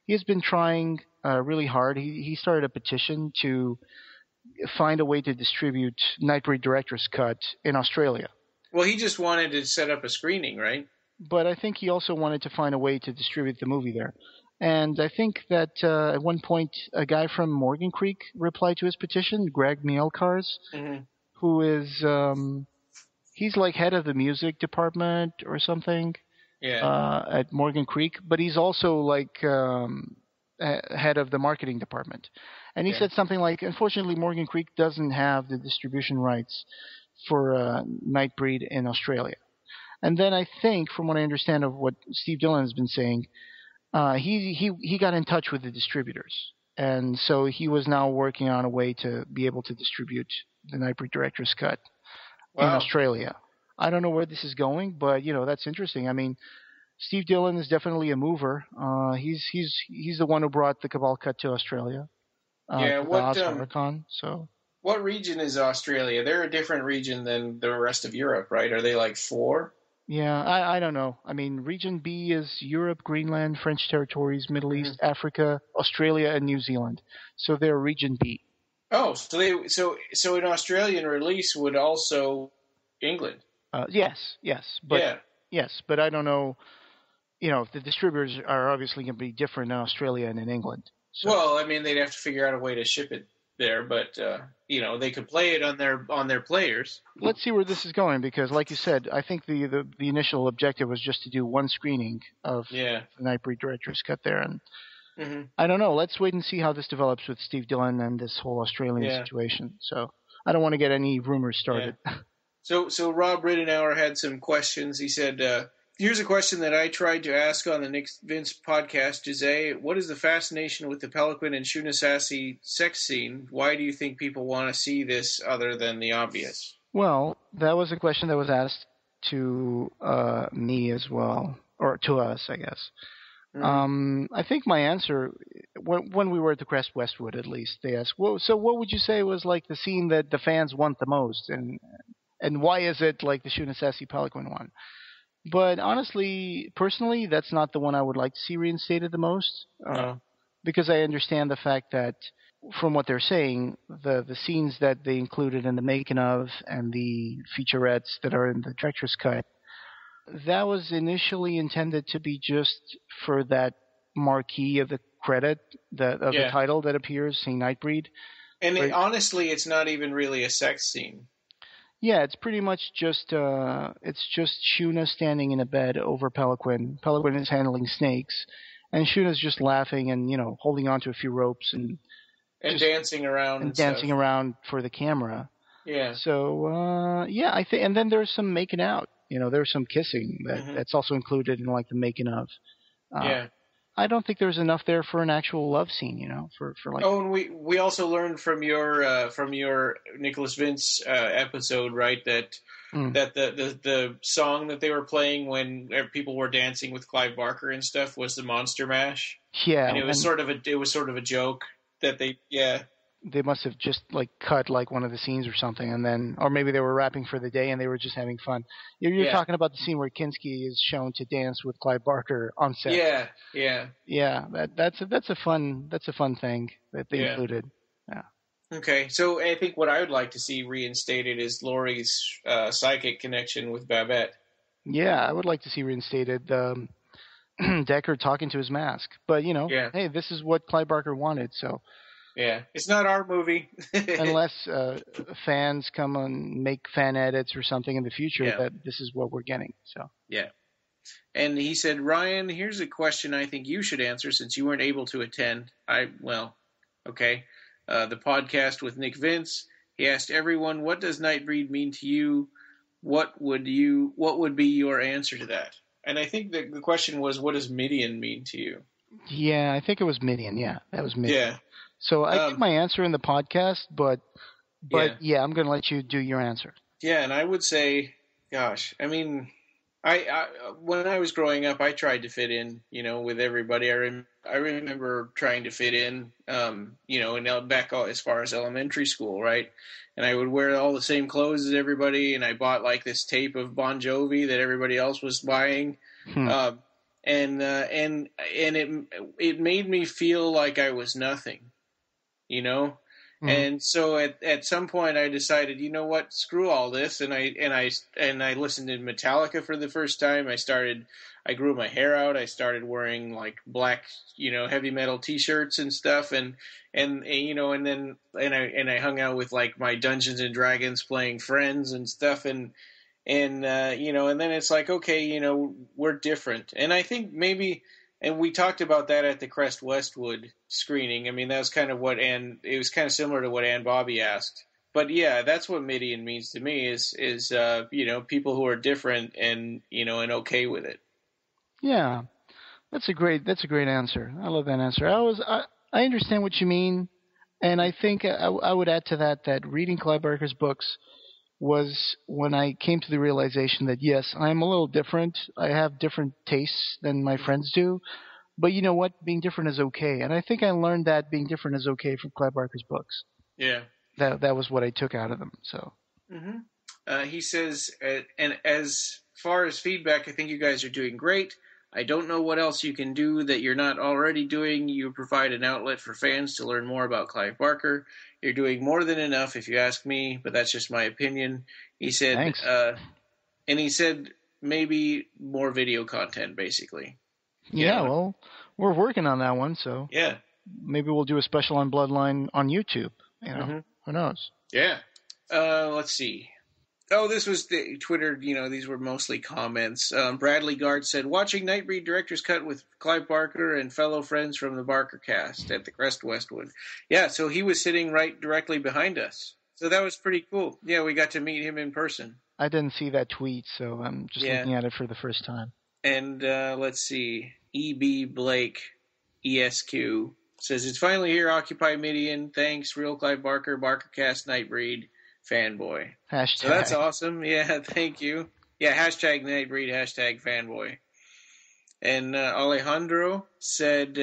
he has been trying really hard. He started a petition to find a way to distribute Nightbreed Director's Cut in Australia. Well, he just wanted to set up a screening, right? But I think he also wanted to find a way to distribute the movie there. And I think that at one point, a guy from Morgan Creek replied to his petition, Greg Mielkars, who is, he's like head of the music department or something at Morgan Creek, but he's also like head of the marketing department. And he said something like, unfortunately, Morgan Creek doesn't have the distribution rights for Nightbreed in Australia. And then I think, from what I understand of what Steve Dillon has been saying, he got in touch with the distributors. And so he was now working on a way to be able to distribute the Nightbreed Director's Cut in Australia. I don't know where this is going, but, that's interesting. I mean, Steve Dillon is definitely a mover. He's the one who brought the Cabal Cut to Australia. What region is Australia? They're a different region than the rest of Europe, right? Are they like 4? Yeah, I don't know. I mean, Region B is Europe, Greenland, French territories, Middle East, Africa, Australia, and New Zealand. So they're Region B. Oh, so an Australian release would also England. Yes, but I don't know. The distributors are obviously going to be different in Australia and in England. So. Well, I mean, they'd have to figure out a way to ship it there, but they could play it on their players. Let's see where this is going, because, like you said, I think the initial objective was just to do one screening of the Nightbreed Director's Cut there, and I don't know. Let's wait and see how this develops with Steve Dillon and this whole Australian situation. So I don't want to get any rumors started. Yeah. So Rob Ridenour had some questions. He said, here's a question that I tried to ask on the Nick Vince podcast. Jose, what is the fascination with the Pelican and Shunasasi sex scene? Why do you think people want to see this other than the obvious? Well, that was a question that was asked to me as well, or to us, I guess. I think my answer, when we were at the Crest Westwood, at least, they asked, well, so what would you say was like the scene that the fans want the most, and why is it like the Shunasasi Pelican one? But honestly, personally, that's not the one I would like to see reinstated the most, because I understand the fact that, from what they're saying, the scenes that they included in the making of and the featurettes that are in the director's cut, that was initially intended to be just for that marquee of the credit, the title that appears, saying Nightbreed. And honestly, it's not even really a sex scene. Yeah, it's pretty much just Shuna standing in a bed over Pelican. Pelican is handling snakes, and Shuna's just laughing and holding on to a few ropes and dancing around and dancing around for the camera. Yeah. So I think, and then there's some making out. There's some kissing that's also included in like the making of. I don't think there's enough there for an actual love scene, for like. Oh, and we also learned from your Nicholas Vince episode, right, that the song that they were playing when people were dancing with Clive Barker and stuff was the Monster Mash. Yeah, and it was sort of a joke that they must have just like cut like one of the scenes or something, and then, or maybe they were wrapping for the day and they were just having fun. You're talking about the scene where Kinski is shown to dance with Clive Barker on set. Yeah. That's a fun thing that they included. Yeah. Okay, so I think what I would like to see reinstated is Laurie's psychic connection with Babette. Yeah, I would like to see reinstated Deckard talking to his mask. But, hey, this is what Clive Barker wanted, so... Yeah, it's not our movie. Unless fans come and make fan edits or something in the future, that this is what we're getting. So yeah. And he said, Ryan, here's a question I think you should answer since you weren't able to attend. Okay. The podcast with Nick Vince. He asked everyone, what does Nightbreed mean to you? What would be your answer to that? And I think the question was, what does Midian mean to you? Yeah, I think it was Midian. Yeah, that was Midian. Yeah. So I give my answer in the podcast, but yeah, I'm going to let you do your answer. Yeah, and I would say, gosh, I mean, I when I was growing up, I tried to fit in, with everybody. I remember trying to fit in, back as far as elementary school, right? And I would wear all the same clothes as everybody, and I bought like this tape of Bon Jovi that everybody else was buying. And it made me feel like I was nothing. And so at some point I decided, you know what, screw all this, and I listened to Metallica for the first time. I grew my hair out. I started wearing like black, heavy metal T-shirts and stuff, and I hung out with like my Dungeons and Dragons playing friends and stuff, and then it's like, okay, we're different, and I think maybe. And we talked about that at the Crest Westwood screening. I mean, that was kind of it was kind of similar to what Ann Bobby asked. But yeah, that's what Midian means to me is people who are different and okay with it. Yeah, that's a great answer. I love that answer. I understand what you mean, and I think I would add to that reading Clive Barker's books was when I came to the realization that, yes, I'm a little different. I have different tastes than my friends do. But you know what? Being different is okay. And I think I learned that being different is okay from Clive Barker's books. Yeah. That was what I took out of them. So. Mm-hmm. He says, and as far as feedback, I think you guys are doing great. I don't know what else you can do that you're not already doing. You provide an outlet for fans to learn more about Clive Barker. You're doing more than enough, if you ask me, but that's just my opinion. He said, thanks. And he said maybe more video content, basically. Yeah, well, we're working on that one, so yeah, maybe we'll do a special on Bloodline on YouTube. Who knows? Yeah. Let's see. Oh, this was the Twitter, these were mostly comments. Bradley Gard said, watching Nightbreed Director's Cut with Clive Barker and fellow friends from the Barker cast at the Crest Westwood. Yeah, so he was sitting right directly behind us. So that was pretty cool. Yeah, we got to meet him in person. I didn't see that tweet, so I'm just looking at it for the first time. And let's see. E.B. Blake, ESQ, says, it's finally here, Occupy Midian. Thanks, Real Clive Barker, Barkercast Nightbreed. Fanboy. Hashtag. So that's awesome. Yeah, thank you. Yeah, hashtag Nightbreed, hashtag fanboy. And Alejandro said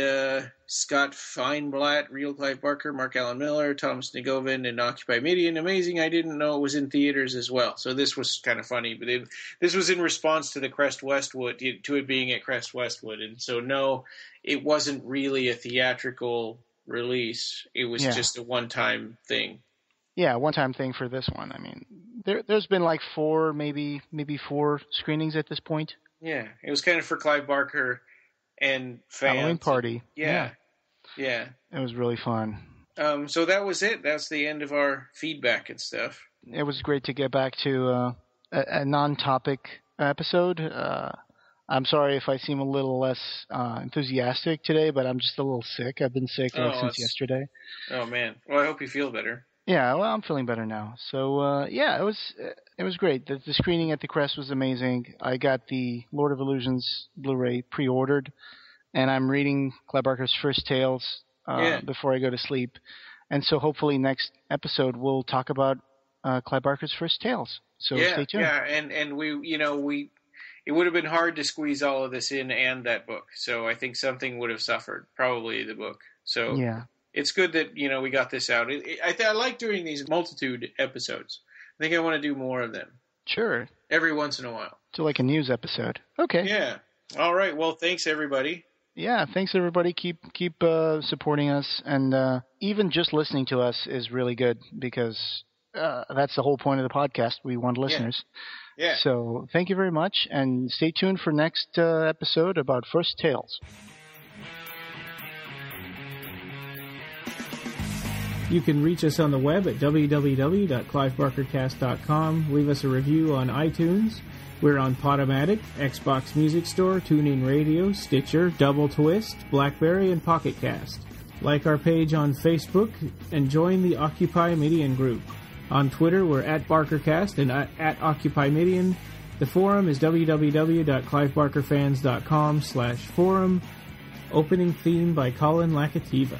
Scott Feinblatt, Real Clive Barker, Mark Allen Miller, Thomas Negovin, and Occupy Midian. Amazing. I didn't know it was in theaters as well. So this was kind of funny. But this was in response to the Crest Westwood, to it being at Crest Westwood. And so, no, it wasn't really a theatrical release. It was just a one-time thing. Yeah, one-time thing for this one. I mean, there's been like maybe four screenings at this point. Yeah, it was kind of for Clive Barker and fans. Halloween party. Yeah. It was really fun. So that was it. That's the end of our feedback and stuff. It was great to get back to a non-topic episode. I'm sorry if I seem a little less enthusiastic today, but I'm just a little sick. I've been sick since yesterday. Oh, man. Well, I hope you feel better. Yeah, well, I'm feeling better now. So, it was great. The screening at the Crest was amazing. I got the Lord of Illusions Blu-ray pre-ordered, and I'm reading Clive Barker's First Tales before I go to sleep. And so hopefully next episode we'll talk about Clive Barker's First Tales. So stay tuned. Yeah, and we it would have been hard to squeeze all of this in and that book. So I think something would have suffered, probably the book. So yeah. It's good that, we got this out. I like doing these multitude episodes. I think I want to do more of them. Sure. Every once in a while. So like a news episode. Okay. Yeah. All right. Well, thanks, everybody. Yeah, thanks everybody. Keep supporting us, and even just listening to us is really good because that's the whole point of the podcast. We want listeners. Yeah. So thank you very much, and stay tuned for next episode about First Tales. You can reach us on the web at www.clivebarkercast.com. Leave us a review on iTunes. We're on Podomatic, Xbox Music Store, TuneIn Radio, Stitcher, Double Twist, BlackBerry, and Pocket Cast. Like our page on Facebook and join the Occupy Midian group. On Twitter, we're at BarkerCast and at Occupy Midian. The forum is www.clivebarkerfans.com/forum. Opening theme by Colin Lakativa.